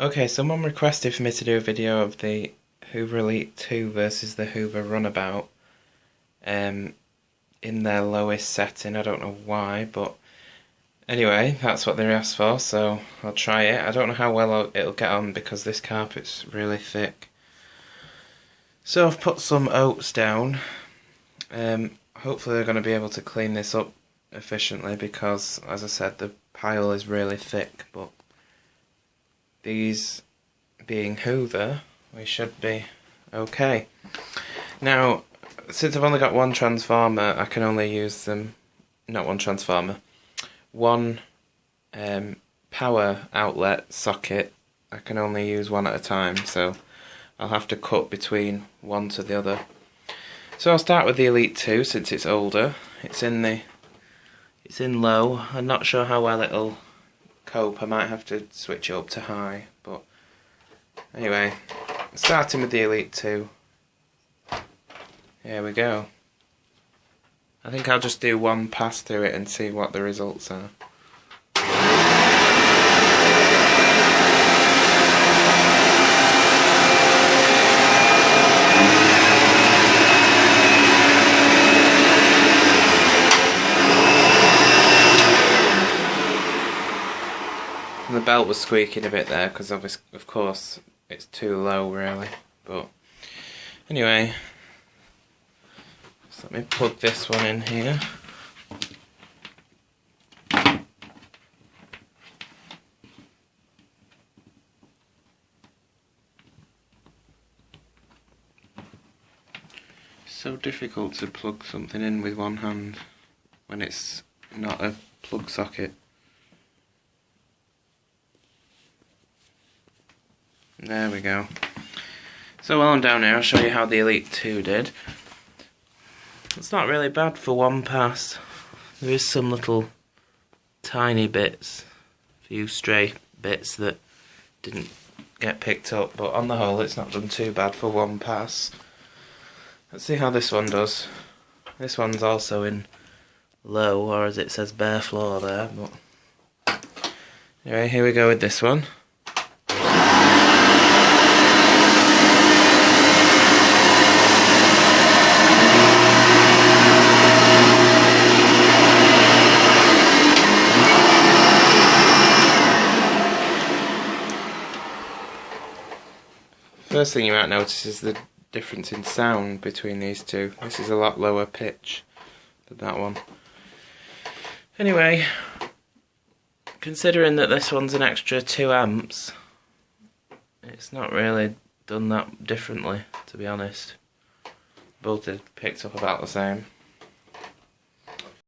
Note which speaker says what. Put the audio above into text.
Speaker 1: Okay, someone requested for me to do a video of the Hoover Elite 2 versus the Hoover Runabout in their lowest setting. I don't know why, but anyway, that's what they asked for, so I'll try it. I don't know how well it'll get on because this carpet's really thick. So I've put some oats down. Hopefully they're going to be able to clean this up efficiently because, as I said, the pile is really thick, but these being Hoover, we should be okay. Now, since I've only got one transformer, I can only use them, not one transformer, one power outlet socket, I can only use one at a time, so I'll have to cut between one to the other. So I'll start with the Elite 2 since it's older. It's in low. I'm not sure how well it'll cope. I might have to switch it up to high, but anyway, starting with the Elite 2. Here we go. I think I'll just do one pass through it and see what the results are. And the belt was squeaking a bit there because of course it's too low really, but anyway, so let me plug this one in here. So difficult to plug something in with one hand when it's not a plug socket. There we go. So while I'm down here, I'll show you how the Elite 2 did. It's not really bad for one pass. There is some little tiny bits, a few stray bits that didn't get picked up, but on the whole it's not done too bad for one pass. Let's see how this one does. This one's also in low, or as it says bare floor there, but anyway, here we go with this one. First thing you might notice is the difference in sound between these two. This is a lot lower pitch than that one. Anyway, considering that this one's an extra 2 amps, it's not really done that differently, to be honest. Both are picked up about the same.